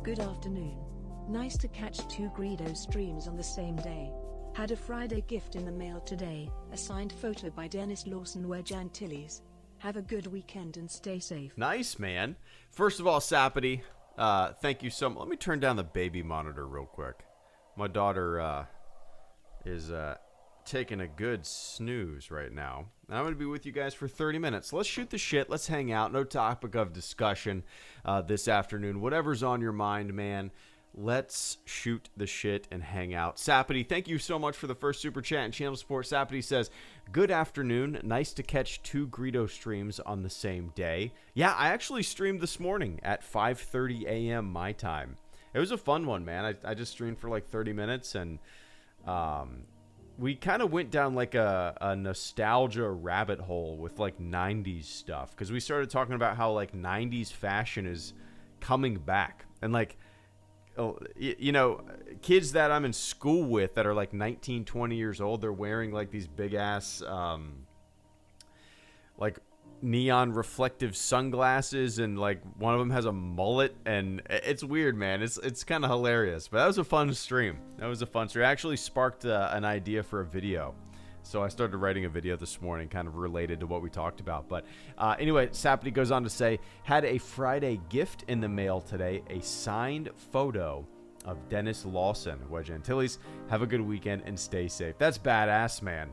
Good afternoon. Nice to catch two Greedo streams on the same day. Had a Friday gift in the mail today, a signed photo by Dennis Lawson Wedge Antilles. Have a good weekend and stay safe. Nice, man. First of all, Sapity, thank you so much. Let me turn down the baby monitor real quick. My daughter is taking a good snooze right now. I'm going to be with you guys for 30 minutes. Let's shoot the shit. Let's hang out. No topic of discussion this afternoon. Whatever's on your mind, man. Let's shoot the shit and hang out. Sapity, thank you so much for the first super chat and channel support. Sapity says, good afternoon. Nice to catch two Greedo streams on the same day. Yeah, I actually streamed this morning at 5:30 a.m. my time. It was a fun one, man. I just streamed for like 30 minutes, and we kind of went down like a nostalgia rabbit hole with like 90s stuff, because we started talking about how like 90s fashion is coming back, and like, you know, kids that I'm in school with that are like 19, 20 years old, they're wearing like these big ass like neon reflective sunglasses, and like one of them has a mullet, and it's weird, man. It's kind of hilarious. But that was a fun stream. It actually sparked an idea for a video, so I started writing a video this morning kind of related to what we talked about. But anyway, Sapity goes on to say, had a Friday gift in the mail today, a signed photo of Dennis Lawson, Wedge Antilles. Have a good weekend and stay safe. That's badass, man.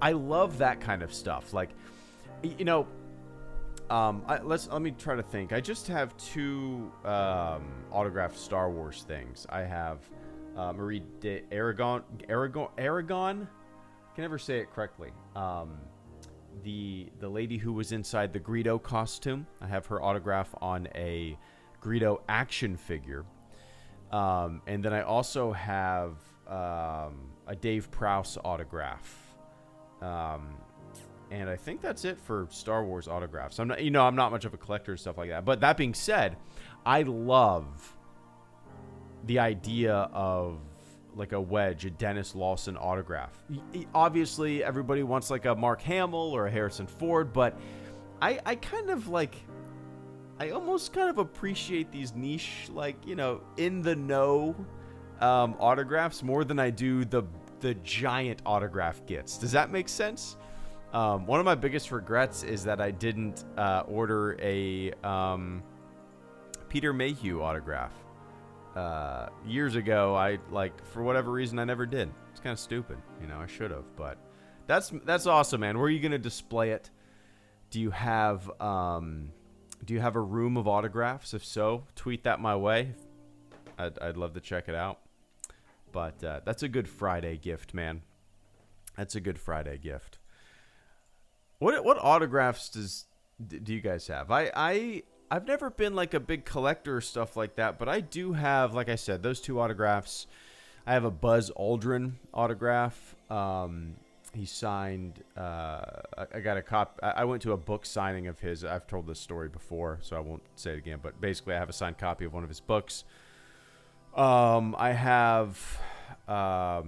I love that kind of stuff. Like, you know, let me try to think. I just have two autographed Star Wars things. I have Marie de Aragon. I can never say it correctly. The lady who was inside the Greedo costume. I have her autograph on a Greedo action figure. And then I also have a Dave Prowse autograph. And I think that's it for Star Wars autographs. I'm not much of a collector and stuff like that. But that being said, I love the idea of like a Wedge, a Dennis Lawson autograph. Obviously, everybody wants like a Mark Hamill or a Harrison Ford, but I kind of like, I almost kind of appreciate these niche, like, you know, in the know autographs more than I do the giant autograph gets. Does that make sense? One of my biggest regrets is that I didn't order a Peter Mayhew autograph. Years ago, I, like, for whatever reason, I never did. It's kind of stupid. You know, I should have, but that's awesome, man. Where are you going to display it? Do you have a room of autographs? If so, tweet that my way. I'd love to check it out. But that's a good Friday gift, man. That's a good Friday gift. What autographs do you guys have? I've never been like a big collector or stuff like that, but I do have, like I said, those two autographs. I have a Buzz Aldrin autograph. He signed. I got a copy. I went to a book signing of his. I've told this story before, so I won't say it again. But basically, I have a signed copy of one of his books. I have a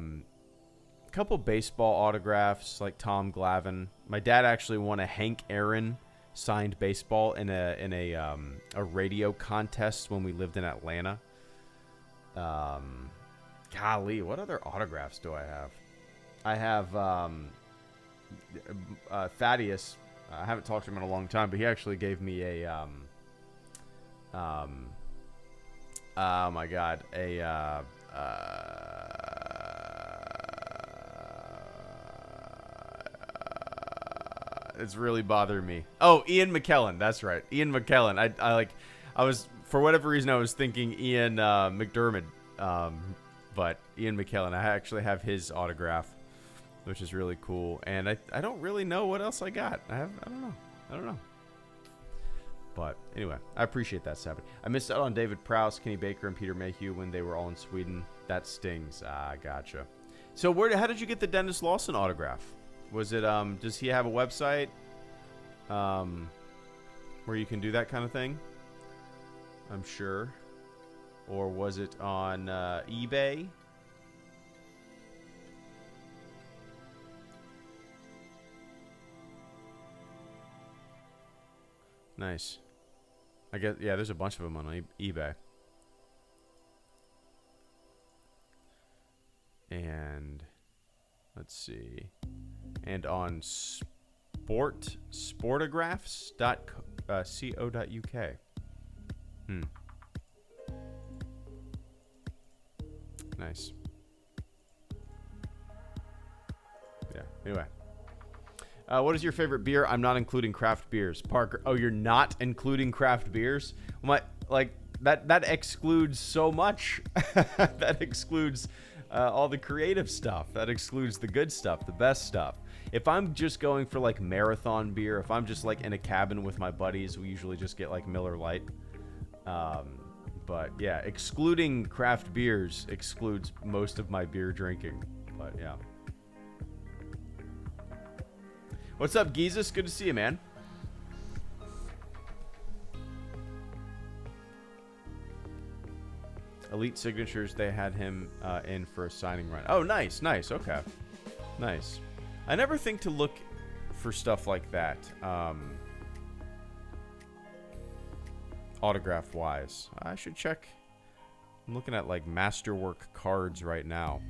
couple baseball autographs, like Tom Glavine. My dad actually won a Hank Aaron signed baseball in a radio contest when we lived in Atlanta. Golly, what other autographs do I have? I have Thaddeus. I haven't talked to him in a long time, but he actually gave me a oh my god, it's really bothering me. Oh, Ian McKellen. That's right. Ian McKellen. I was, for whatever reason, I was thinking Ian McDermott. But Ian McKellen, I actually have his autograph, which is really cool. And I don't really know what else I got. I don't know. But anyway, I appreciate that, Sabbath. I missed out on David Prowse, Kenny Baker, and Peter Mayhew when they were all in Sweden. That stings. Gotcha. So how did you get the Dennis Lawson autograph? Was it, does he have a website where you can do that kind of thing? I'm sure. Or was it on eBay? Nice. I guess, yeah, there's a bunch of them on eBay. And let's see. And on sportographs.co.uk. Nice. Yeah. Anyway. What is your favorite beer? I'm not including craft beers. Parker. Oh, you're not including craft beers? That excludes so much. That excludes all the creative stuff. That excludes the good stuff, the best stuff. If I'm just going for like marathon beer, if I'm just like in a cabin with my buddies, we usually just get like Miller Lite. But yeah, excluding craft beers excludes most of my beer drinking. But yeah. What's up, Geezus? Good to see you, man. Elite Signatures, they had him in for a signing run. Oh, nice, nice. Okay. Nice. I never think to look for stuff like that. Autograph-wise. I should check. I'm looking at, like, Masterwork cards right now.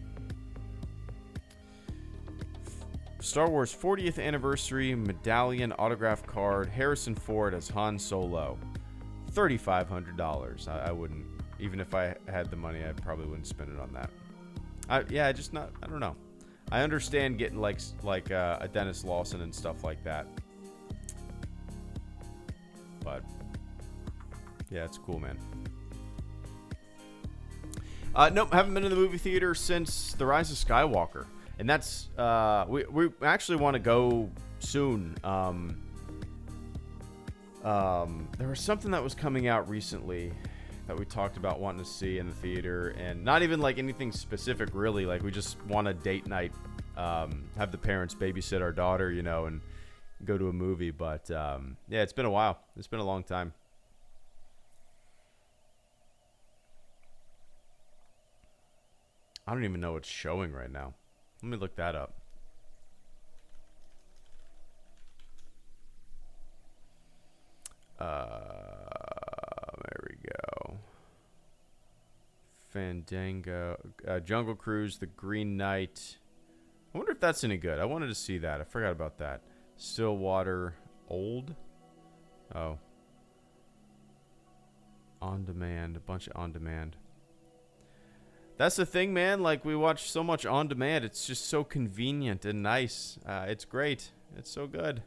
Star Wars 40th Anniversary Medallion Autograph Card. Harrison Ford as Han Solo. $3,500. I wouldn't. Even if I had the money, I probably wouldn't spend it on that. I don't know. I understand getting, like a Dennis Lawson and stuff like that. But... yeah, it's cool, man. Nope, haven't been in the movie theater since The Rise of Skywalker. And that's, we actually want to go soon. There was something that was coming out recently that we talked about wanting to see in the theater. And not even like anything specific, really. Like, we just want a date night, have the parents babysit our daughter, you know, and go to a movie. But, yeah, it's been a while. It's been a long time. I don't even know what's showing right now. Let me look that up. There we go. Fandango. Jungle Cruise, The Green Knight. I wonder if that's any good. I wanted to see that. I forgot about that. Stillwater. Old? Oh. On Demand. A bunch of On Demand. That's the thing, man. Like, we watch so much on demand. It's just so convenient and nice. It's great. It's so good.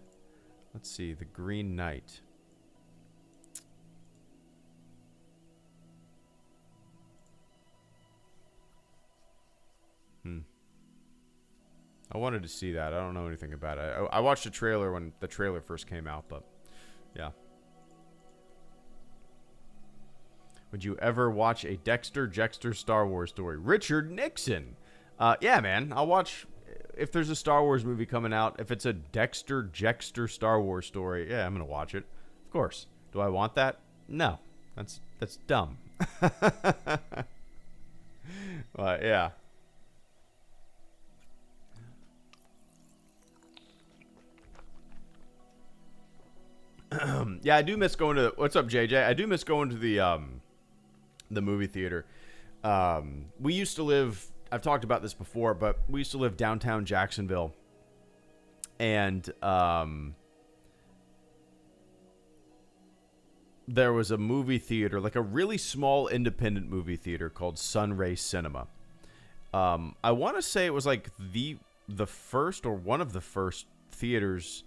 Let's see. The Green Knight. I wanted to see that. I don't know anything about it. I watched the trailer when the trailer first came out, but yeah. Would you ever watch a Dexter Star Wars story? Richard Nixon. Yeah, man. I'll watch if there's a Star Wars movie coming out. If it's a Dexter Star Wars story, yeah, I'm going to watch it. Of course. Do I want that? No. That's dumb. But, yeah. Yeah, I do miss going to... What's up, JJ? I do miss going to the movie theater. We used to live, I've talked about this before, but we used to live downtown Jacksonville. And there was a movie theater, like a really small independent movie theater called Sunray Cinema. I want to say it was like the first or one of the first theaters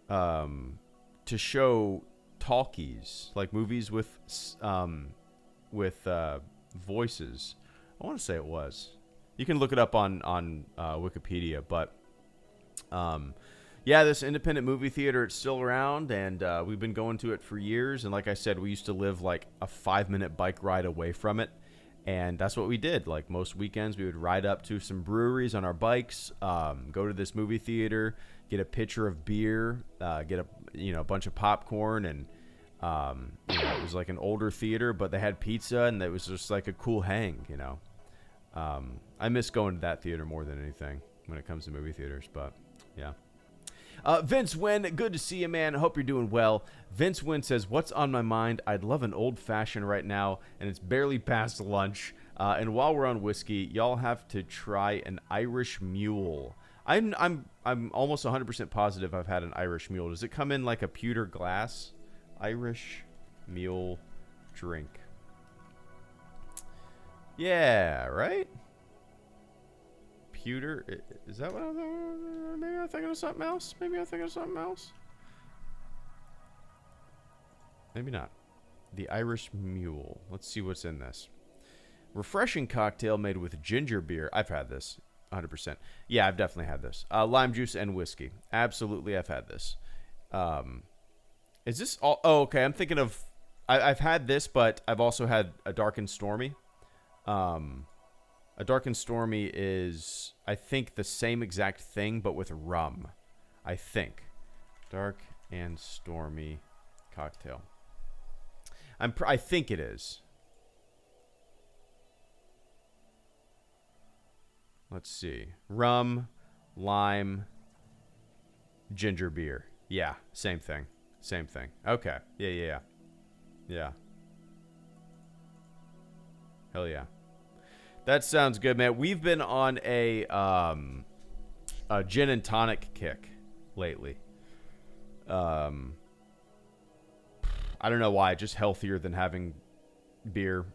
to show talkies, like movies with voices. I want to say it was. You can look it up on Wikipedia, but yeah, this independent movie theater, it's still around, and we've been going to it for years. And like I said, we used to live like a 5-minute bike ride away from it, and that's what we did. Like most weekends, we would ride up to some breweries on our bikes, go to this movie theater, get a pitcher of beer, get a bunch of popcorn, and it was like an older theater, but they had pizza, and it was just like a cool hang, you know. I miss going to that theater more than anything when it comes to movie theaters, but yeah. Vince Wynn, good to see you, man. I hope you're doing well. Vince Wynn says, what's on my mind? I'd love an old-fashioned right now, and it's barely past lunch. And while we're on whiskey, y'all have to try an Irish Mule. I'm almost 100% positive I've had an Irish Mule. Does it come in like a pewter glass? Irish Mule drink. Yeah, right? Pewter. Is that what I'm thinking? Maybe I'm thinking of something else? Maybe I'm thinking of something else? Maybe not. The Irish Mule. Let's see what's in this. Refreshing cocktail made with ginger beer. I've had this. 100%. Yeah, I've definitely had this. Lime juice and whiskey. Absolutely, I've had this. Is this all? Oh, okay. I'm thinking of. I've had this, but I've also had a dark and stormy. A dark and stormy is, I think, the same exact thing, but with rum. I think. Dark and stormy cocktail. I think it is. Let's see. Rum, lime, ginger beer. Yeah, same thing. Same thing. Okay. Yeah. Hell yeah. That sounds good, man. We've been on a gin and tonic kick lately. I don't know why. Just healthier than having beer,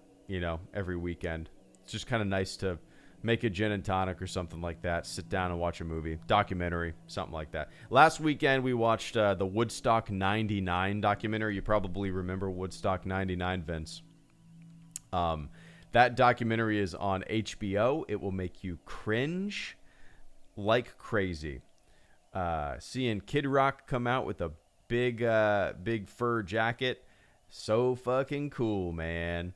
every weekend. It's just kind of nice to make a gin and tonic or something like that. Sit down and watch a movie, documentary, something like that. Last weekend, we watched the Woodstock 99 documentary. You probably remember Woodstock 99, Vince. That documentary is on HBO. It will make you cringe like crazy. Seeing Kid Rock come out with a big fur jacket, so fucking cool, man.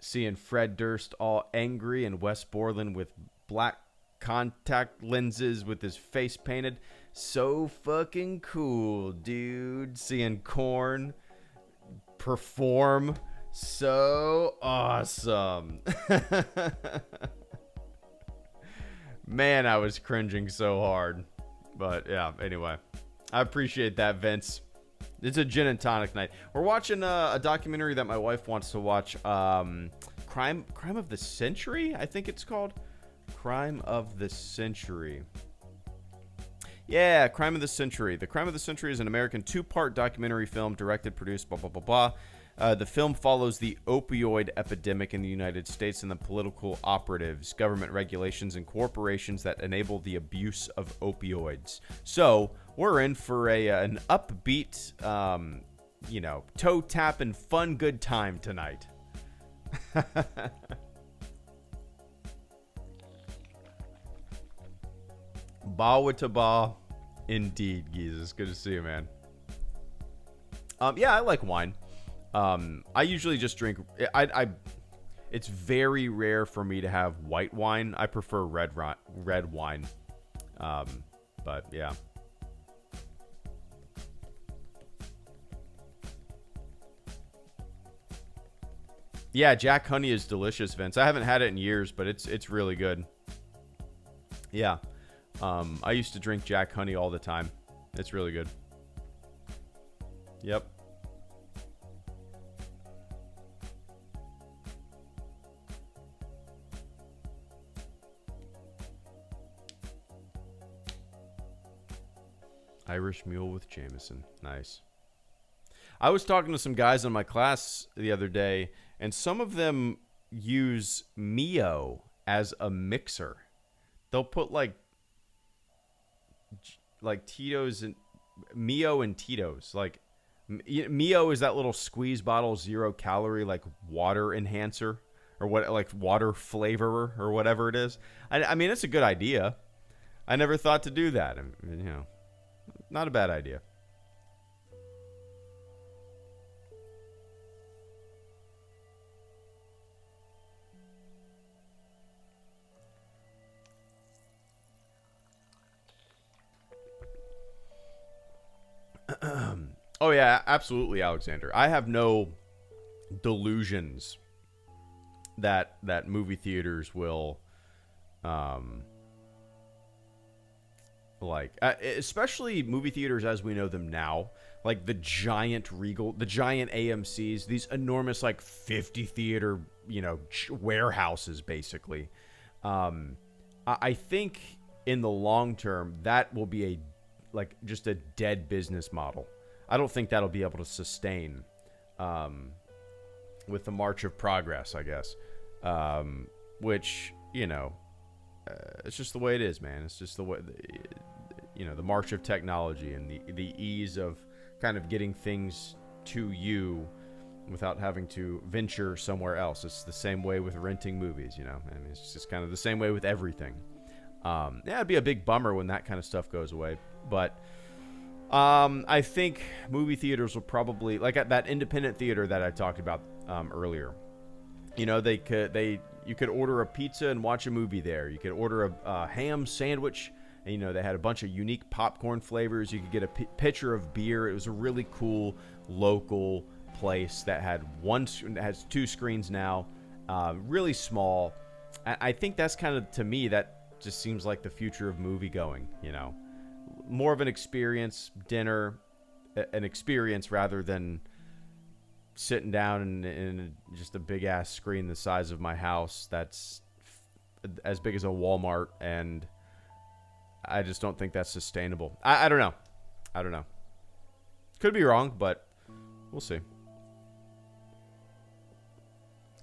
Seeing Fred Durst all angry and Wes Borland with black contact lenses with his face painted, so fucking cool, dude. Seeing Korn perform, so awesome. Man, I was cringing so hard. But yeah, anyway, I appreciate that, Vince. It's a gin and tonic night. We're watching a documentary that my wife wants to watch. Crime of the Century, I think it's called. Crime of the Century. Yeah, Crime of the Century. The Crime of the Century is an American 2-part documentary film directed, produced, blah, blah, blah, blah. The film follows the opioid epidemic in the United States and the political operatives, government regulations, and corporations that enable the abuse of opioids. So we're in for an upbeat, toe-tapping, fun, good time tonight. Ba to ba, indeed, Jesus. Good to see you, man. Yeah, I like wine. I usually just drink. It's very rare for me to have white wine. I prefer red wine. But yeah. Yeah, Jack Honey is delicious, Vince. I haven't had it in years, but it's really good. Yeah. I used to drink Jack Honey all the time. It's really good. Yep. Irish Mule with Jameson. Nice. I was talking to some guys in my class the other day, and some of them use Mio as a mixer. They'll put like Tito's and Mio and Tito's. Like Mio is that little squeeze bottle 0-calorie like water enhancer or what, like water flavorer or whatever it is. I mean, it's a good idea. I never thought to do that. Not a bad idea. Oh yeah, absolutely, Alexander. I have no delusions that movie theaters will Like, especially movie theaters as we know them now, like the giant the giant AMC's, these enormous like 50 theater, warehouses basically. I think in the long term that will be just a dead business model. I don't think that'll be able to sustain with the march of progress, I guess. Which, it's just the way it is, man. It's just the way, the march of technology and the ease of kind of getting things to you without having to venture somewhere else. It's the same way with renting movies, and it's just kind of the same way with everything. It'd be a big bummer when that kind of stuff goes away, but I think movie theaters will probably, like at that independent theater that I talked about earlier, you could order a pizza and watch a movie there. You could order a ham sandwich, and they had a bunch of unique popcorn flavors. You could get a pitcher of beer. It was a really cool local place that has 2 screens now, really small. I think that's kind of, to me, that just seems like the future of movie going. More of an experience, dinner, an experience rather than sitting down in just a big ass screen the size of my house that's as big as a Walmart, and I just don't think that's sustainable. I don't know. Could be wrong, but we'll see.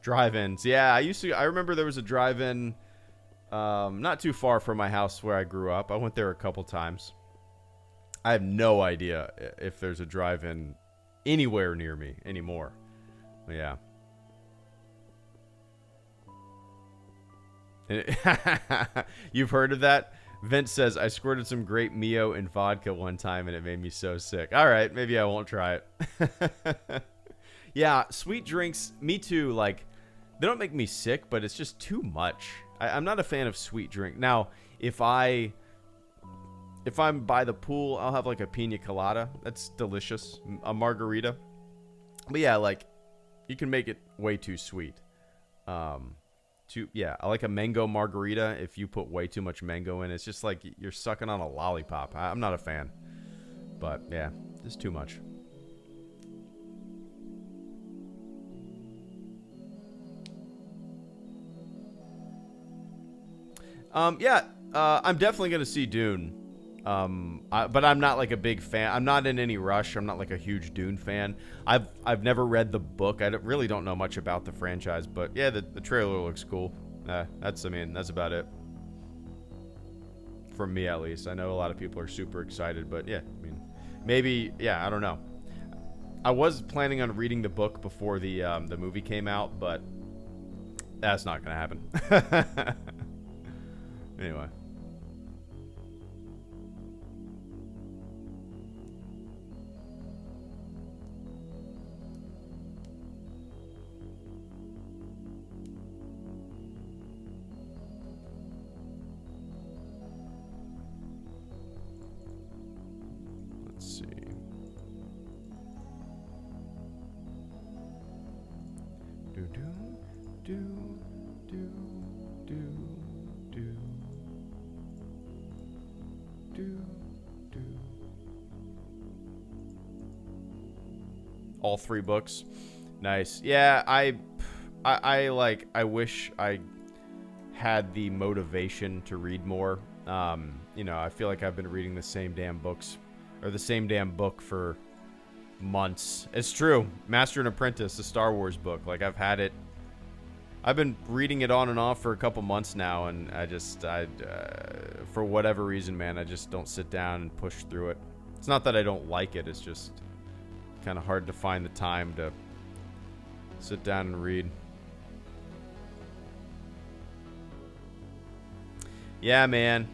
Drive-ins. Yeah, I remember there was a drive-in not too far from my house where I grew up. I went there a couple times. I have no idea if there's a drive-in anywhere near me anymore. But yeah. You've heard of that? Vince says, I squirted some grape Mio in vodka one time and it made me so sick. All right, maybe I won't try it. Yeah, sweet drinks, me too. Like, they don't make me sick, but it's just too much. I'm not a fan of sweet drink. Now, if I'm by the pool, I'll have like a pina colada. That's delicious. A margarita. But yeah, like, you can make it way too sweet. I like a mango margarita. If you put way too much mango in, it's just like you're sucking on a lollipop. I'm not a fan. But yeah, just too much. I'm definitely going to see Dune. But I'm not like a big fan. I'm not in any rush. I'm not like a huge Dune fan. I've never read the book. I really don't know much about the franchise, but yeah, the trailer looks cool. That's about it. For me, at least. I know a lot of people are super excited, but yeah, maybe, I don't know. I was planning on reading the book before the movie came out, but that's not going to happen. Anyway. Let's see. Do do do do do do. All 3 books. Nice. Yeah, I wish I had the motivation to read more. I feel like I've been reading the same damn books or the same damn book for months. It's true. Master and Apprentice, the Star Wars book. Like, I've been reading it on and off for a couple months now, and for whatever reason, man, I just don't sit down and push through it. It's not that I don't like it, it's just kind of hard to find the time to sit down and read. Yeah, man.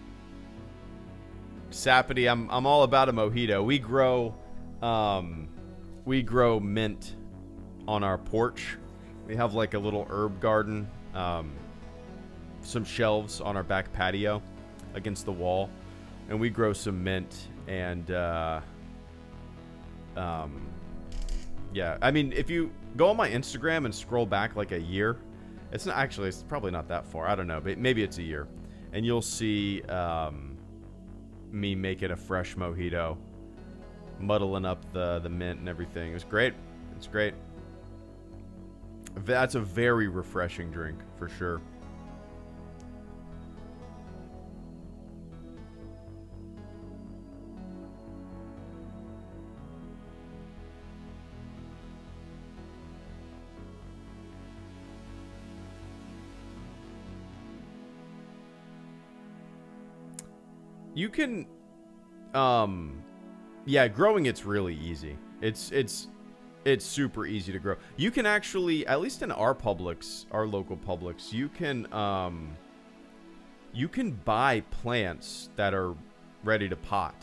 Sapity, I'm all about a mojito. We grow mint on our porch. We have like a little herb garden, some shelves on our back patio against the wall, and we grow some mint. And if you go on my Instagram and scroll back like a year, it's probably not that far. I don't know, but maybe it's a year, and you'll see me making a fresh mojito, muddling up the mint and everything. It was great. It's great. That's a very refreshing drink for sure. You can, yeah, growing it's really easy. It's super easy to grow. You can actually, at least in our Publix, our local Publix, you can buy plants that are ready to pot,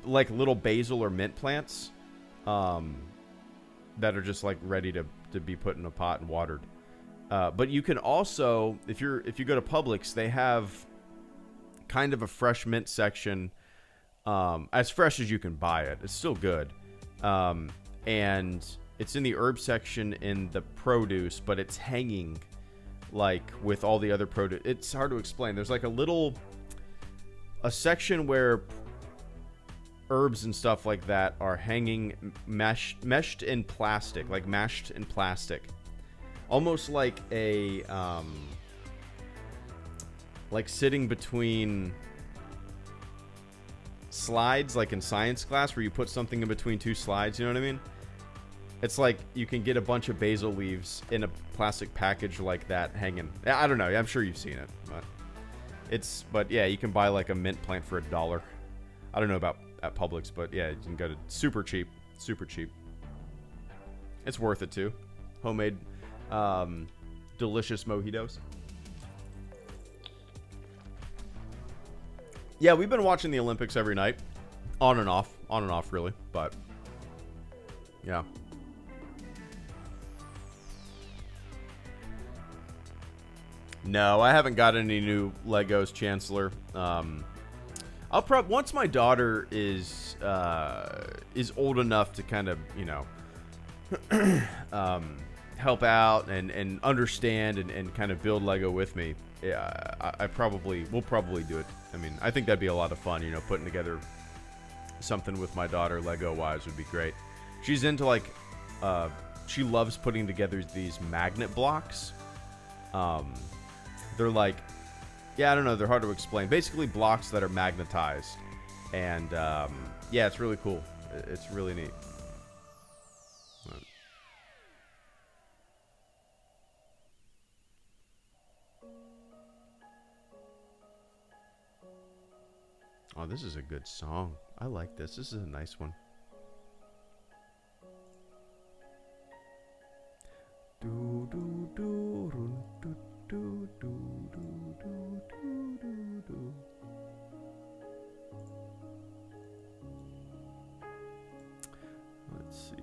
like little basil or mint plants, that are just like ready to be put in a pot and watered. But you can also, if you go to Publix, they have kind of a fresh mint section, as fresh as you can buy it. It's still good. And it's in the herb section in the produce, but it's hanging like with all the other produce. It's hard to explain. There's like a section where herbs and stuff like that are hanging meshed in plastic, like mashed in plastic. Almost like a, like sitting between slides, like in science class where you put something in between two slides, you know what I mean? It's like you can get a bunch of basil leaves in a plastic package like that hanging. I don't know. I'm sure you've seen it. But yeah, you can buy like a mint plant for $1. I don't know about at Publix, but yeah, you can go to super cheap. It's worth it too. Homemade, delicious mojitos. Yeah, we've been watching the Olympics every night. On and off really, but yeah. No, I haven't got any new Legos, Chancellor. I'll once my daughter is old enough to kind of, you know, help out and understand and kind of build Lego with me. Yeah, we'll probably do it. I mean, I think that'd be a lot of fun, you know, putting together something with my daughter Lego wise would be great. She's into like, she loves putting together these magnet blocks. They're like, yeah, I don't know, they're hard to explain. Basically blocks that are magnetized. And yeah, it's really cool. It's really neat. Oh, this is a good song. I like this. This is a nice one. Do do do do do do do do do do. Let's see.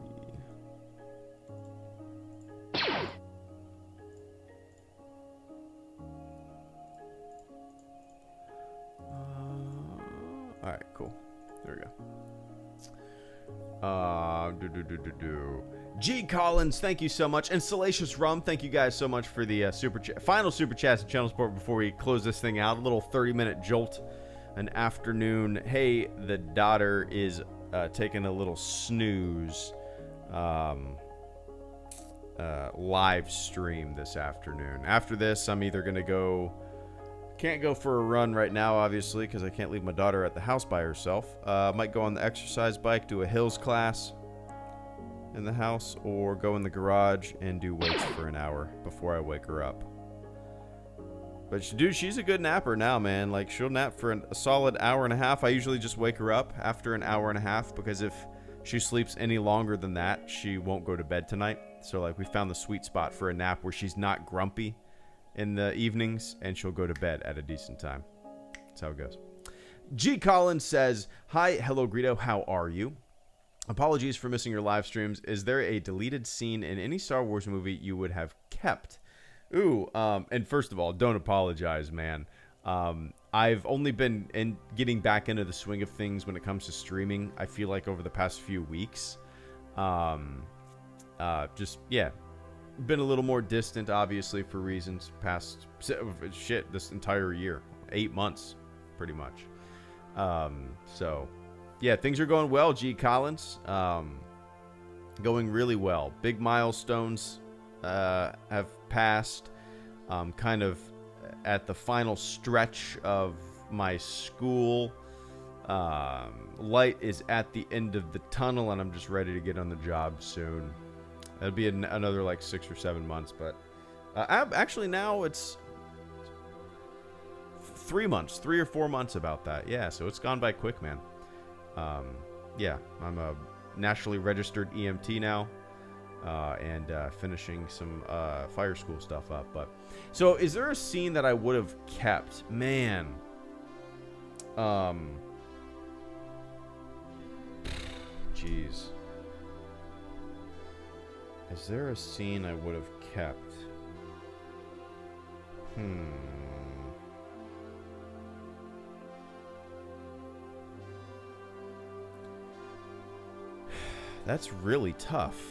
All right, cool. There we go. G Collins, thank you so much. And Salacious Rum, thank you guys so much for the final super chats and channel support before we close this thing out. A little 30-minute jolt, an afternoon. Hey, the daughter is taking a little snooze live stream this afternoon. After this, I'm either going to go... Can't go for a run right now, obviously, because I can't leave my daughter at the house by herself. Might go on the exercise bike, do a hills class in the house, or go in the garage and do weights for an hour before I wake her up. But she's a good napper now, man. Like, she'll nap for a solid hour and a half. I usually just wake her up after an hour and a half, because if she sleeps any longer than that, she won't go to bed tonight. So, like, we found the sweet spot for a nap where she's not grumpy in the evenings, and she'll go to bed at a decent time. That's how it goes. G Collins says, hi, HelloGreedo, how are you? Apologies for missing your live streams. Is there a deleted scene in any Star Wars movie you would have kept? Ooh, and first of all, don't apologize, man. I've only been getting back into the swing of things when it comes to streaming, I feel like, over the past few weeks. Just, yeah. Been a little more distant, obviously, for reasons past this entire year. 8 months, pretty much. So, yeah, things are going well, G. Collins. Going really well. Big milestones have passed. Kind of at the final stretch of my school. Light is at the end of the tunnel, and I'm just ready to get on the job soon. That'll be another like 6 or 7 months, but actually now it's 3 months, 3 or 4 months about that. Yeah, so it's gone by quick, man. Yeah, I'm a nationally registered EMT now, and finishing some fire school stuff up. But so, is there a scene that I would have kept, man? Jeez. Is there a scene I would have kept? That's really tough.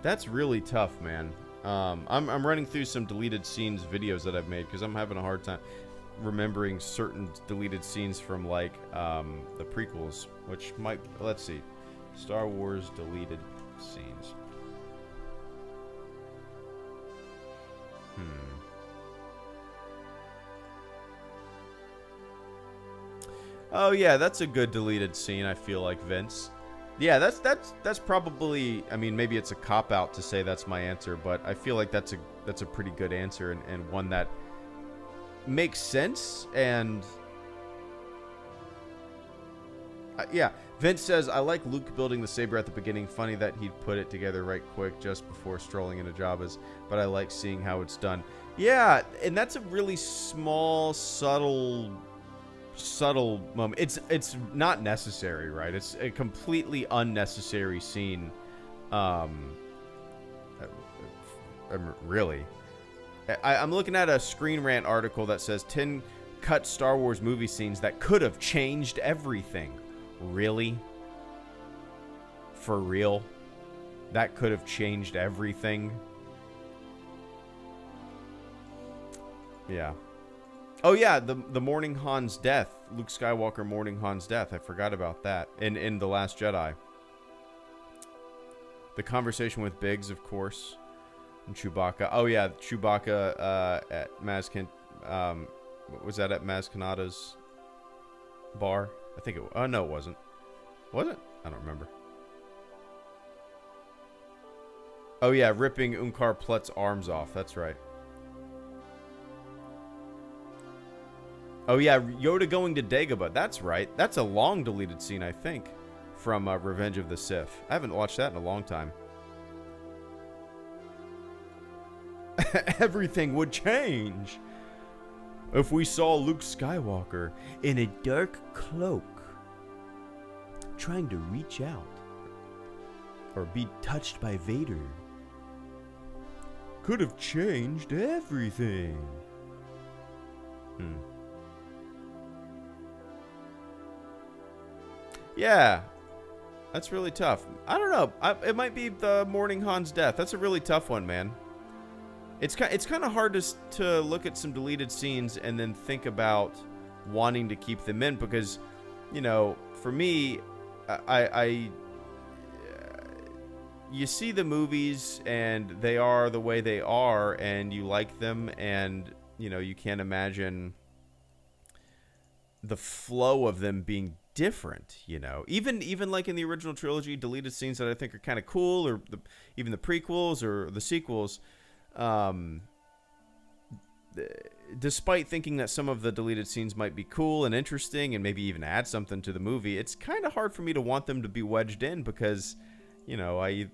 That's really tough, man. I'm running through some deleted scenes videos that I've made because I'm having a hard time remembering certain deleted scenes from like the prequels, which might, let's see, Star Wars deleted scenes. Oh yeah, that's a good deleted scene. I feel like, Vince. Yeah, that's probably. I mean, maybe it's a cop out to say that's my answer, but I feel like that's a pretty good answer, and one that makes sense. And yeah, Vince says, I like Luke building the saber at the beginning. Funny that he'd put it together right quick just before strolling into Jabba's, but I like seeing how it's done. Yeah, and that's a really small, subtle moment. It's not necessary, right? It's a completely unnecessary scene. Really. I'm looking at a Screen Rant article that says 10 cut Star Wars movie scenes that could have changed everything. Really? For real? That could have changed everything? Yeah. Oh yeah, the mourning Han's death. Luke Skywalker mourning Han's death. I forgot about that. In The Last Jedi. The conversation with Biggs, of course. And Chewbacca. Oh yeah, Chewbacca at Maz was that at Maz Kanata's bar? I think it was. Oh no, it wasn't. Was it? I don't remember. Oh yeah, ripping Unkar Plutt's arms off. That's right. Oh yeah, Yoda going to Dagobah. That's right. That's a long deleted scene, I think, from Revenge of the Sith. I haven't watched that in a long time. Everything would change if we saw Luke Skywalker in a dark cloak trying to reach out or be touched by Vader. Could have changed everything. Yeah, that's really tough. I don't know. It might be the mourning Han's death. That's a really tough one, man. It's kind of hard to look at some deleted scenes and then think about wanting to keep them in because, you know, for me, you see the movies and they are the way they are and you like them and, you know, you can't imagine the flow of them being different, you know. Even like in the original trilogy, deleted scenes that I think are kind of cool, or even the prequels or the sequels, despite thinking that some of the deleted scenes might be cool and interesting and maybe even add something to the movie, it's kind of hard for me to want them to be wedged in because, you know, I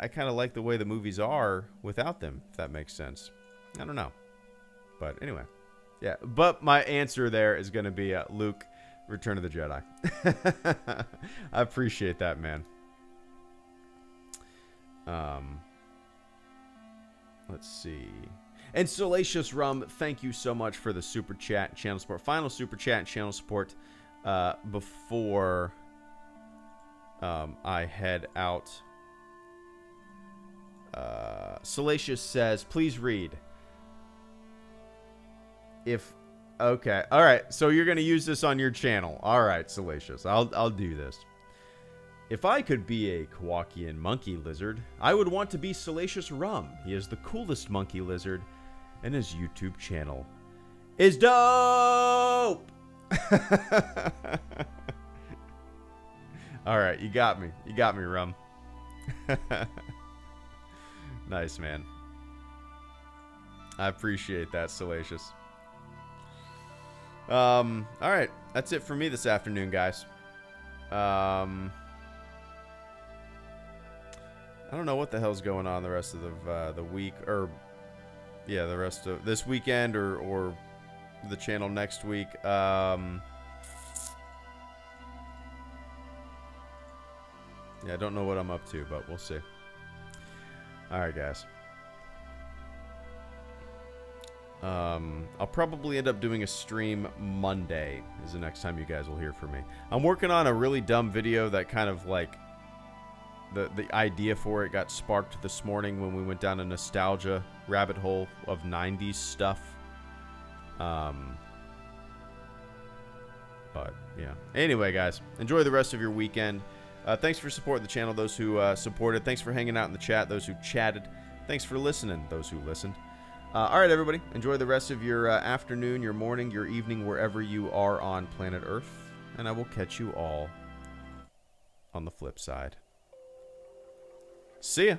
kind of like the way the movies are without them, if that makes sense. I don't know. But anyway. Yeah, but my answer there is going to be Luke, Return of the Jedi. I appreciate that, man. Let's see. And Salacious Rum, thank you so much for the super chat and channel support. Final super chat and channel support before I head out. Salacious says, please read. if okay, all right. So you're gonna use this on your channel. All right, Salacious. I'll do this. If I could be a Kowakian monkey lizard, I would want to be Salacious Rum. He is the coolest monkey lizard, and his YouTube channel is dope. All right, you got me. You got me, Rum. Nice, man. I appreciate that, Salacious. All right, that's it for me this afternoon, guys. I don't know what the hell's going on the rest of the week, or yeah, the rest of this weekend, or the channel next week. Yeah, I don't know what I'm up to, but we'll see. All right, guys. I'll probably end up doing a stream Monday is the next time you guys will hear from me. I'm working on a really dumb video that kind of like the idea for it got sparked this morning when we went down a nostalgia rabbit hole of 90s stuff. But yeah. Anyway, guys, enjoy the rest of your weekend. Thanks for supporting the channel, those who supported. Thanks for hanging out in the chat, those who chatted. Thanks for listening, those who listened. All right, everybody. Enjoy the rest of your afternoon, your morning, your evening, wherever you are on planet Earth. And I will catch you all on the flip side. See ya.